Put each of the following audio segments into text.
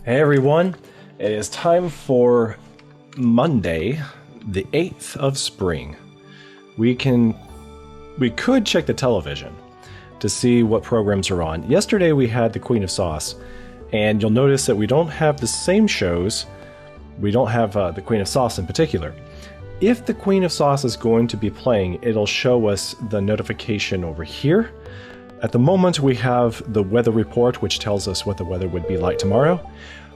Hey everyone, it is time for Monday, the 8th of spring. We could check the television to see what programs are on. Yesterday we had the Queen of Sauce, and you'll notice that we don't have the same shows. We don't have the Queen of Sauce in particular. If the Queen of Sauce is going to be playing, it'll show us the notification over here. At the moment, we have the weather report, which tells us what the weather would be like tomorrow.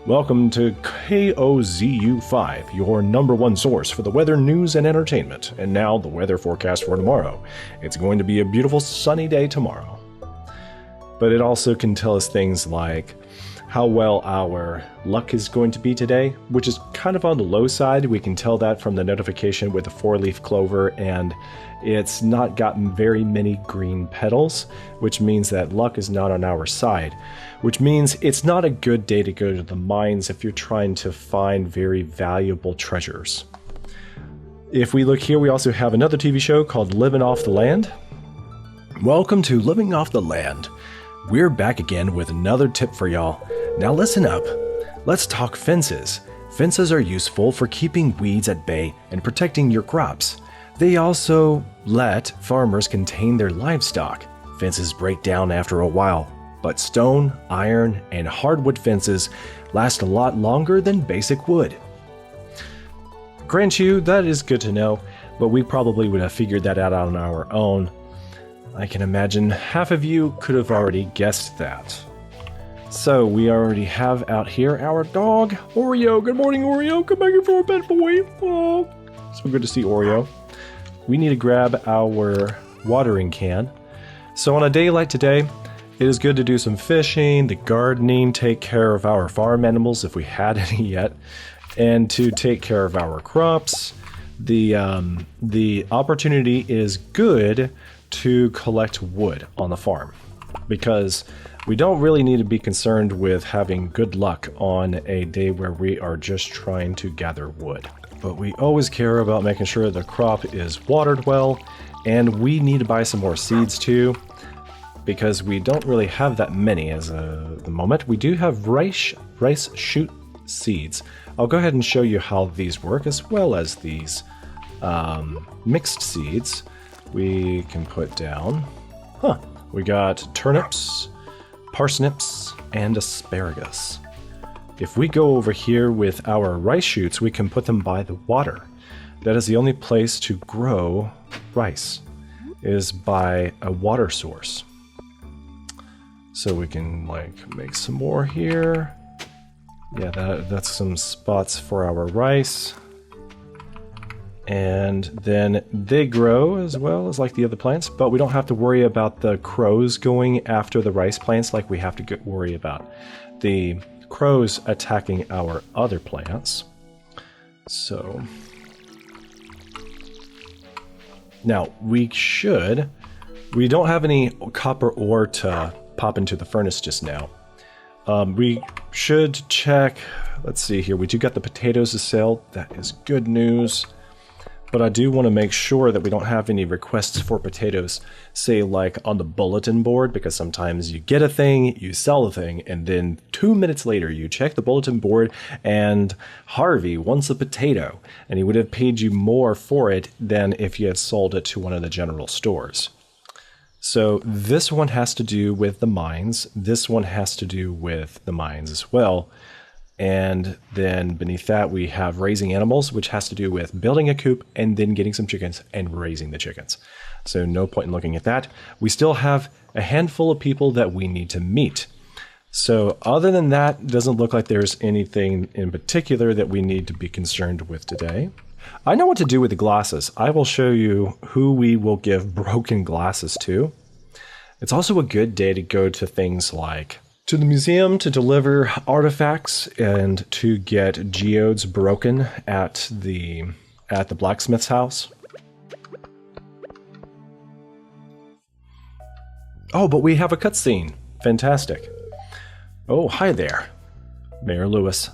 Welcome to KOZU5, your #1 source for the weather, news, and entertainment. And now, the weather forecast for tomorrow. It's going to be a beautiful sunny day tomorrow. But it also can tell us things like how well our luck is going to be today, which is kind of on the low side. We can tell that from the notification with the 4-leaf clover, and it's not gotten very many green petals, which means that luck is not on our side, which means it's not a good day to go to the mines if you're trying to find very valuable treasures. If we look here, we also have another TV show called Living Off the Land. Welcome to Living Off the Land. We're back again with another tip for y'all. Now listen up. Let's talk fences. Fences are useful for keeping weeds at bay and protecting your crops. They also let farmers contain their livestock. Fences break down after a while, but stone, iron, and hardwood fences last a lot longer than basic wood. Grant you, that is good to know, but we probably would have figured that out on our own. I can imagine half of you could have already guessed that. So we already have out here our dog, Oreo. Good morning, Oreo. Come back here for a pet boy. Oh, so good to see Oreo. We need to grab our watering can. So on a day like today, it is good to do some fishing, the gardening, take care of our farm animals if we had any yet, and to take care of our crops. The opportunity is good to collect wood on the farm, because we don't really need to be concerned with having good luck on a day where we are just trying to gather wood. But we always care about making sure the crop is watered well, and we need to buy some more seeds too, because we don't really have that many as the moment. We do have rice shoot seeds. I'll go ahead and show you how these work, as well as these mixed seeds we can put down. We got turnips, parsnips, and asparagus. If we go over here with our rice shoots, we can put them by the water. That is the only place to grow rice, is by a water source. So we can make some more here. Yeah, that's some spots for our rice. And then they grow as well as like the other plants, but we don't have to worry about the crows going after the rice plants like we have to worry about the crows attacking our other plants. So now we don't have any copper ore to pop into the furnace just now. We should check, let's see here, we do got the potatoes to sell. That is good news. But I do want to make sure that we don't have any requests for potatoes, say like on the bulletin board, because sometimes you get a thing, you sell a thing, and then 2 minutes later you check the bulletin board and Harvey wants a potato, and he would have paid you more for it than if you had sold it to one of the general stores. So this one has to do with the mines, this one has to do with the mines as well. And then beneath that we have raising animals, which has to do with building a coop and then getting some chickens and raising the chickens. So no point in looking at that. We still have a handful of people that we need to meet. So other than that, it doesn't look like there's anything in particular that we need to be concerned with today. I know what to do with the glasses. I will show you who we will give broken glasses to. It's also a good day to go to things like to the museum to deliver artifacts and to get geodes broken at the blacksmith's house. Oh, but we have a cutscene. Fantastic. Oh, hi there, Mayor Lewis.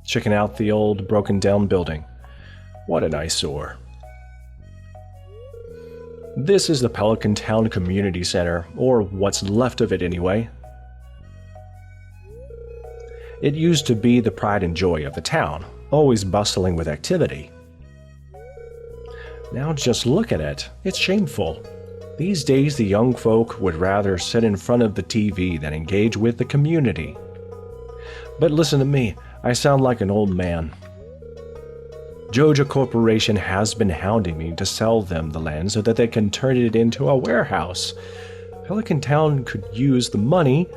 Checking out the old broken down building. What an eyesore. This is the Pelican Town Community Center, or what's left of it anyway. It used to be the pride and joy of the town, always bustling with activity. Now just look at it. It's shameful. These days the young folk would rather sit in front of the TV than engage with the community. But listen to me, I sound like an old man. Joja Corporation has been hounding me to sell them the land so that they can turn it into a warehouse. Pelican Town could use the money,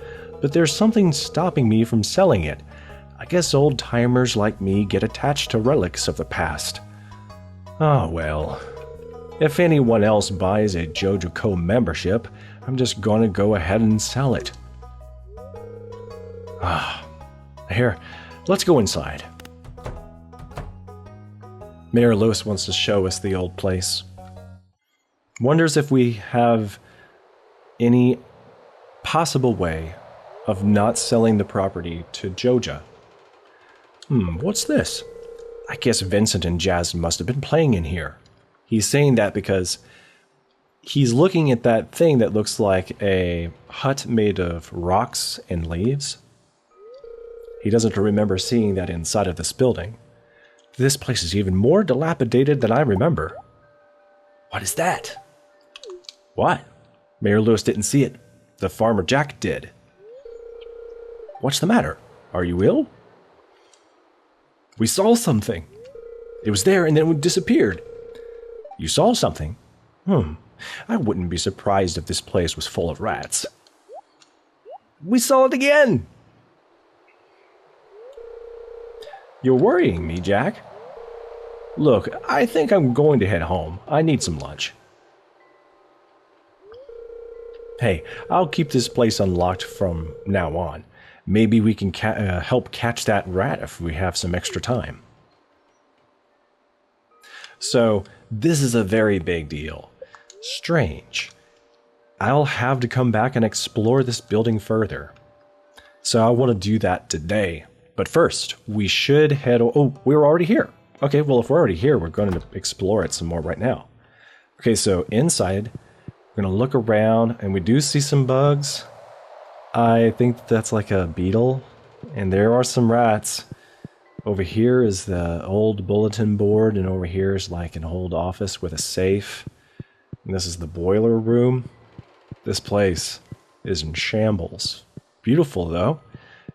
but there's something stopping me from selling it. I guess old-timers like me get attached to relics of the past. Ah, well. If anyone else buys a Joja Co membership, I'm just gonna go ahead and sell it. Here, let's go inside. Mayor Lewis wants to show us the old place. Wonders if we have any possible way of not selling the property to Joja. What's this? I guess Vincent and Jazz must have been playing in here. He's saying that because he's looking at that thing that looks like a hut made of rocks and leaves. He doesn't remember seeing that inside of this building. This place is even more dilapidated than I remember. What is that? What? Mayor Lewis didn't see it. The farmer Jack did. What's the matter? Are you ill? We saw something. It was there and then it disappeared. You saw something? I wouldn't be surprised if this place was full of rats. We saw it again! You're worrying me, Jack. Look, I think I'm going to head home. I need some lunch. Hey, I'll keep this place unlocked from now on. Maybe we can help catch that rat if we have some extra time. So, this is a very big deal. Strange. I'll have to come back and explore this building further. So I want to do that today. But first, we should head... Oh, we're already here. Okay, well, if we're already here, we're going to explore it some more right now. Okay, so inside, we're going to look around, and we do see some bugs. I think that's like a beetle, and there are some rats. Over here is the old bulletin board, and over here is like an old office with a safe. And this is the boiler room. This place is in shambles. Beautiful, though.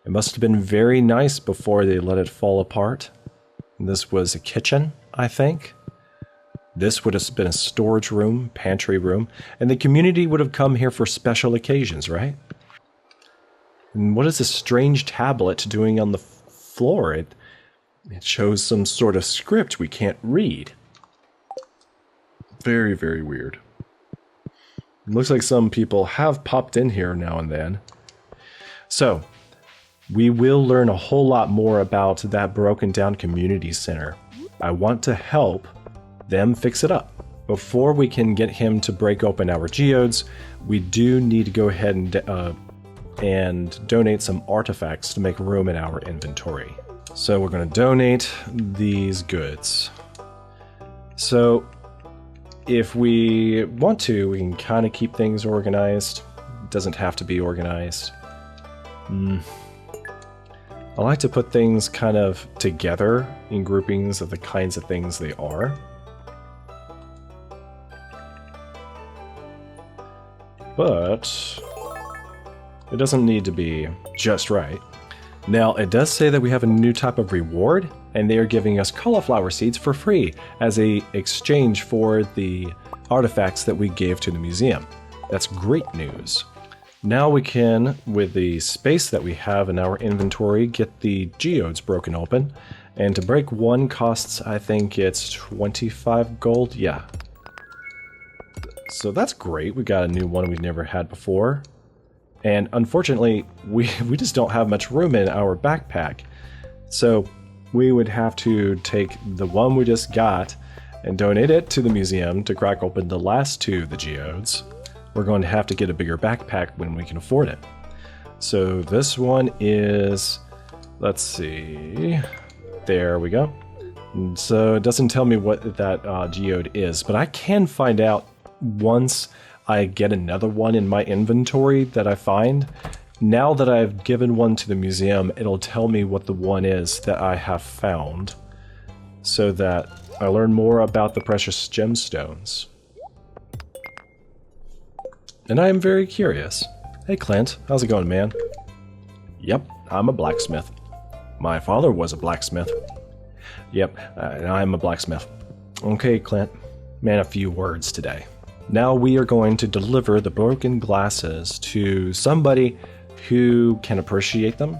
It must have been very nice before they let it fall apart. And this was a kitchen, I think. This would have been a storage room, pantry room, and the community would have come here for special occasions, right? And what is this strange tablet doing on the floor? It shows some sort of script we can't read. Very, very weird. It looks like some people have popped in here now and then. So, we will learn a whole lot more about that broken down community center. I want to help them fix it up. Before we can get him to break open our geodes, we do need to go ahead and donate some artifacts to make room in our inventory. So we're going to donate these goods. So if we want to, we can kind of keep things organized. It doesn't have to be organized. I like to put things kind of together in groupings of the kinds of things they are. But it doesn't need to be just right. Now, it does say that we have a new type of reward, and they are giving us cauliflower seeds for free as a exchange for the artifacts that we gave to the museum. That's great news. Now we can, with the space that we have in our inventory, get the geodes broken open. And to break one costs, I think it's 25 gold. Yeah. So that's great. We got a new one we've never had before. And unfortunately, we just don't have much room in our backpack. So we would have to take the one we just got and donate it to the museum to crack open the last two of the geodes. We're going to have to get a bigger backpack when we can afford it. So this one is, let's see, there we go. And so it doesn't tell me what that geode is, but I can find out once I get another one in my inventory that I find, Now that I've given one to the museum, it'll tell me what the one is that I have found, so that I learn more about the precious gemstones. And I am very curious. Hey Clint, how's it going, man? Yep, I'm a blacksmith. My father was a blacksmith. Yep, and I'm a blacksmith. Okay, Clint. Man, a few words today. Now we are going to deliver the broken glasses to somebody who can appreciate them.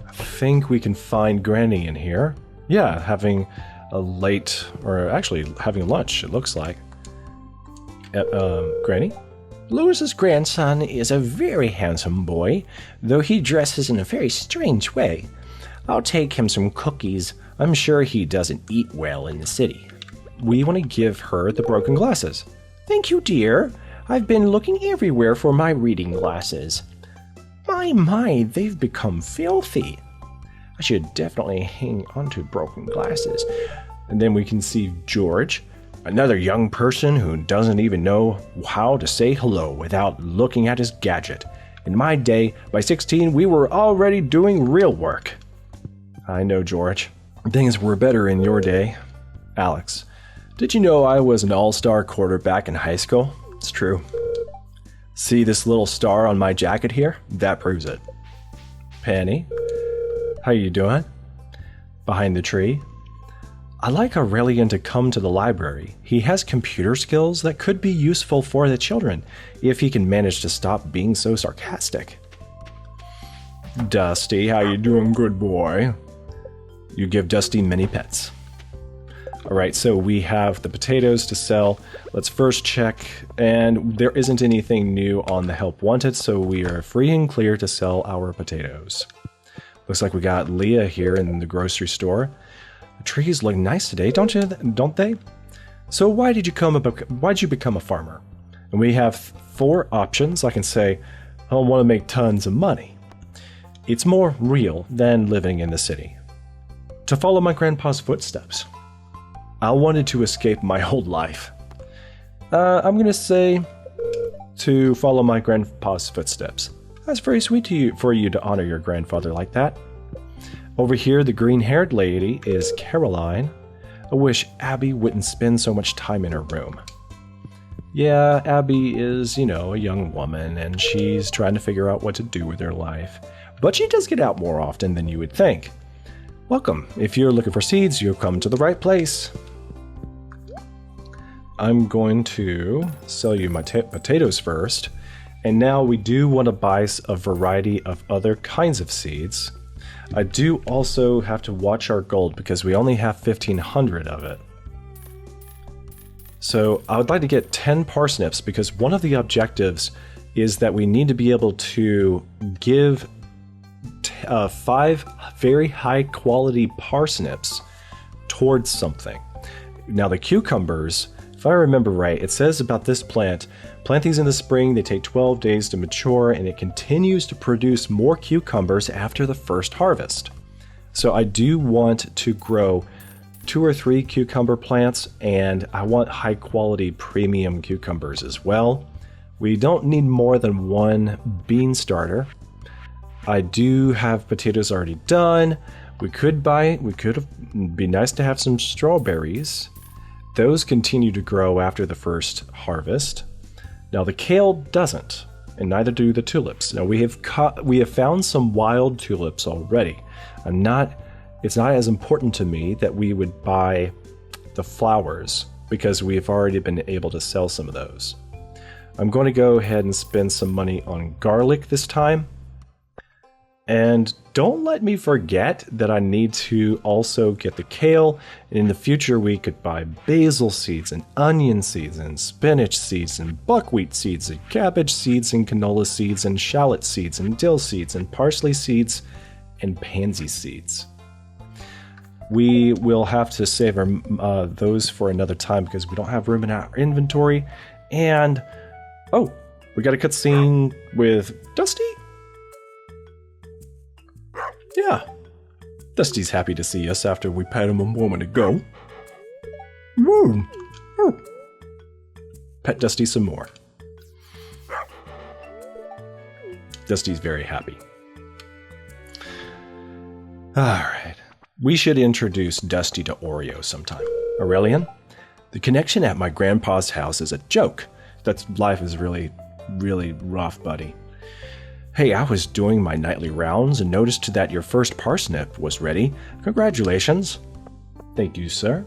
I think we can find Granny in here. Yeah, having a late, or actually having lunch, it looks like. Granny? Lewis's grandson is a very handsome boy, though he dresses in a very strange way. I'll take him some cookies. I'm sure he doesn't eat well in the city. We want to give her the broken glasses. Thank you, dear. I've been looking everywhere for my reading glasses. My, they've become filthy. I should definitely hang onto broken glasses. And then we can see George, another young person who doesn't even know how to say hello without looking at his gadget. In my day, by 16, we were already doing real work. I know, George. Things were better in your day. Alex, did you know I was an all-star quarterback in high school? It's true. See this little star on my jacket here? That proves it. Penny, how you doing? Behind the tree? I like Aurelian to come to the library. He has computer skills that could be useful for the children, if he can manage to stop being so sarcastic. Dusty, how you doing, good boy? You give Dusty many pets. Alright, so we have the potatoes to sell. Let's first check, and there isn't anything new on the help wanted, so we are free and clear to sell our potatoes. Looks like we got Leah here in the grocery store. The trees look nice today, don't they? So why'd you become a farmer? And we have 4 options. I can say, I want to make tons of money. It's more real than living in the city. To follow my grandpa's footsteps. I wanted to escape my old life. I'm going to say to follow my grandpa's footsteps. That's very sweet for you to honor your grandfather like that. Over here, the green-haired lady is Caroline. I wish Abby wouldn't spend so much time in her room. Yeah, Abby is, a young woman, and she's trying to figure out what to do with her life. But she does get out more often than you would think. Welcome. If you're looking for seeds, you've come to the right place. I'm going to sell you my potatoes first. And now we do want to buy a variety of other kinds of seeds. I do also have to watch our gold because we only have 1,500 of it. So I would like to get 10 parsnips because one of the objectives is that we need to be able to give 5 very high quality parsnips towards something. Now the cucumbers, if I remember right, it says about this plant these in the spring, they take 12 days to mature, and it continues to produce more cucumbers after the first harvest. So I do want to grow 2 or 3 cucumber plants, and I want high quality premium cucumbers as well. We don't need more than 1 bean starter. I do have potatoes already done. Be nice to have some strawberries. Those continue to grow after the first harvest. Now the kale doesn't, and neither do the tulips. Now we have found some wild tulips already. It's not as important to me that we would buy the flowers because we have already been able to sell some of those. I'm going to go ahead and spend some money on garlic this time. And don't let me forget that I need to also get the kale. And in the future, we could buy basil seeds and onion seeds and spinach seeds and buckwheat seeds and cabbage seeds and canola seeds and shallot seeds and dill seeds and parsley seeds and pansy seeds. We will have to save those for another time because we don't have room in our inventory. And, we got a cutscene with Dusty? Yeah, Dusty's happy to see us after we pet him a moment ago. Woo! Pet Dusty some more. Dusty's very happy. Alright. We should introduce Dusty to Oreo sometime. Aurelian? The connection at my grandpa's house is a joke. That life is really, really rough, buddy. Hey, I was doing my nightly rounds and noticed that your first parsnip was ready. Congratulations. Thank you, sir.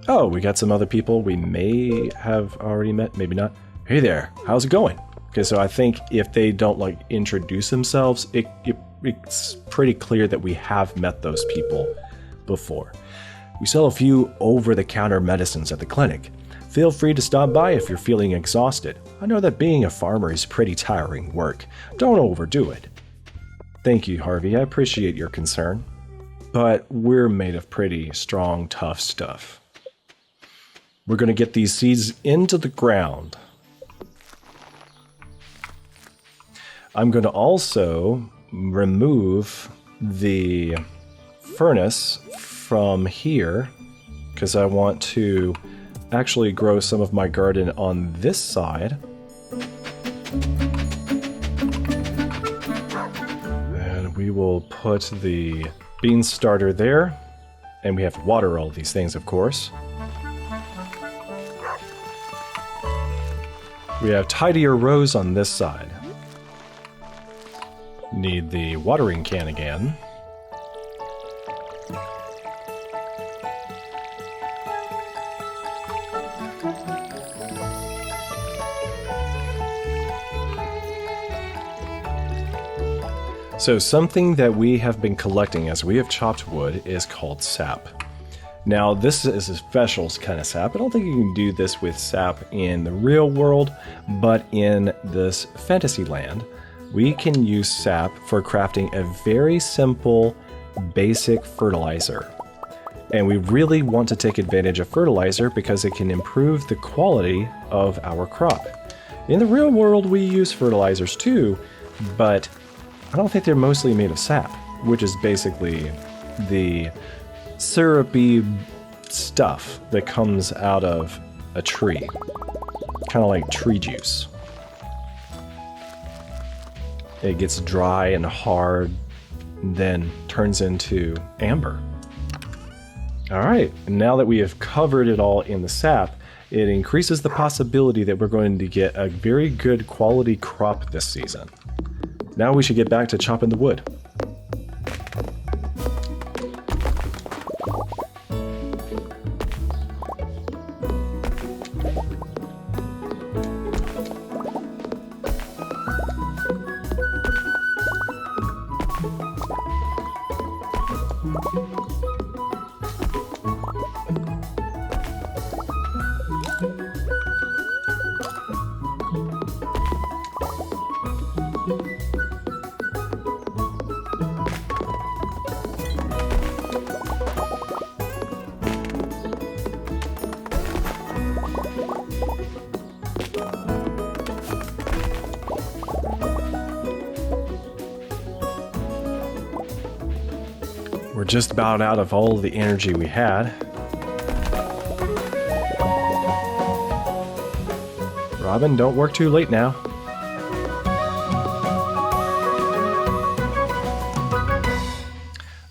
Oh, we got some other people we may have already met, maybe not. Hey there, how's it going? Okay, so I think if they don't like introduce themselves, it's pretty clear that we have met those people before. We sell a few over-the-counter medicines at the clinic. Feel free to stop by if you're feeling exhausted. I know that being a farmer is pretty tiring work. Don't overdo it. Thank you, Harvey. I appreciate your concern. But we're made of pretty strong, tough stuff. We're going to get these seeds into the ground. I'm going to also remove the furnace from here because I want to actually grow some of my garden on this side. And we will put the bean starter there. And we have to water all these things, of course. We have tidier rows on this side. Need the watering can again. So something that we have been collecting as we have chopped wood is called sap. Now this is a special kind of sap. I don't think you can do this with sap in the real world, but in this fantasy land, we can use sap for crafting a very simple, basic fertilizer. And we really want to take advantage of fertilizer because it can improve the quality of our crop. In the real world, we use fertilizers too, but I don't think they're mostly made of sap, which is basically the syrupy stuff that comes out of a tree. Kind of like tree juice. It gets dry and hard, and then turns into amber. Alright, now that we have covered it all in the sap, it increases the possibility that we're going to get a very good quality crop this season. Now we should get back to chopping the wood. We're just about out of all the energy we had. Robin, don't work too late now.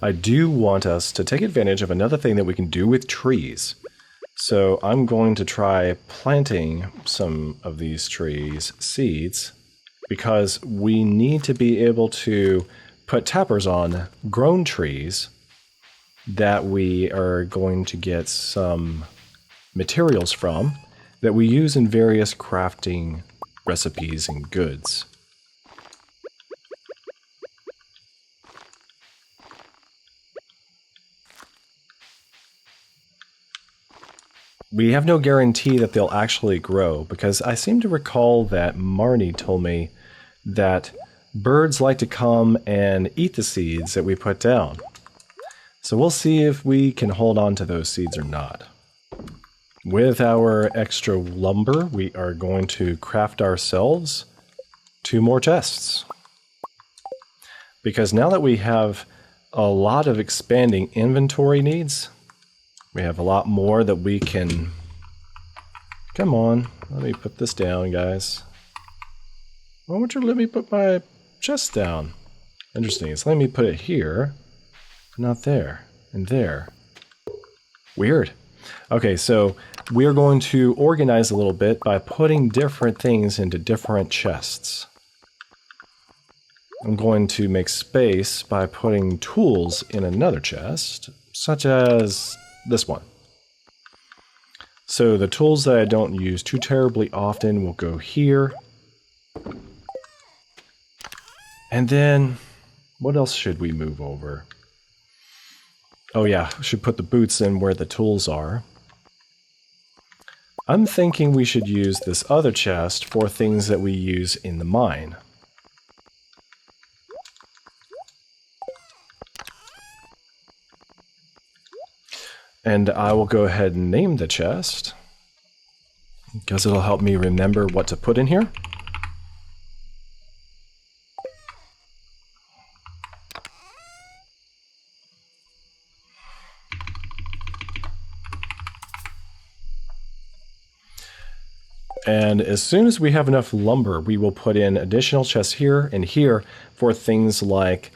I do want us to take advantage of another thing that we can do with trees. So I'm going to try planting some of these trees seeds because we need to be able to put tappers on grown trees that we are going to get some materials from that we use in various crafting recipes and goods. We have no guarantee that they'll actually grow because I seem to recall that Marnie told me that birds like to come and eat the seeds that we put down. So we'll see if we can hold on to those seeds or not. With our extra lumber, we are going to craft ourselves 2 more chests. Because now that we have a lot of expanding inventory needs, we have a lot more that we can... Come on, let me put this down, guys. Why won't you let me put my chest down. Interesting. It's letting me put it here, but not there, and there. Weird. Okay, so we are going to organize a little bit by putting different things into different chests. I'm going to make space by putting tools in another chest, such as this one. So the tools that I don't use too terribly often will go here. And then, what else should we move over? Oh yeah, should put the boots in where the tools are. I'm thinking we should use this other chest for things that we use in the mine. And I will go ahead and name the chest, because it'll help me remember what to put in here. And as soon as we have enough lumber, we will put in additional chests here and here for things like,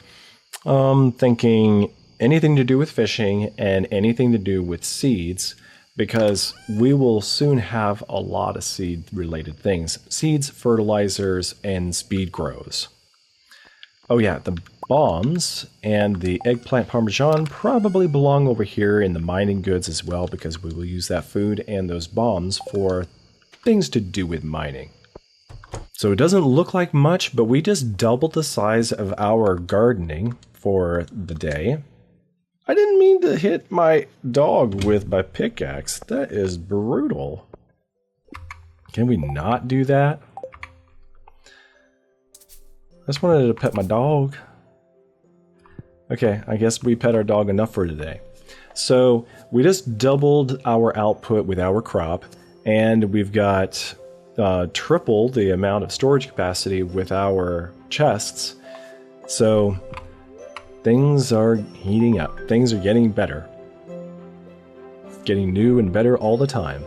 thinking anything to do with fishing and anything to do with seeds, because we will soon have a lot of seed-related things. Seeds, fertilizers, and speed grows. Oh yeah, the bombs and the eggplant parmesan probably belong over here in the mining goods as well, because we will use that food and those bombs for things to do with mining. So it doesn't look like much, but we just doubled the size of our gardening for the day. I didn't mean to hit my dog with my pickaxe. That is brutal. Can we not do that? I just wanted to pet my dog. Okay, I guess we pet our dog enough for today. So we just doubled our output with our crop, and we've got triple the amount of storage capacity with our chests. So things are heating up. Things are getting better. Getting new and better all the time.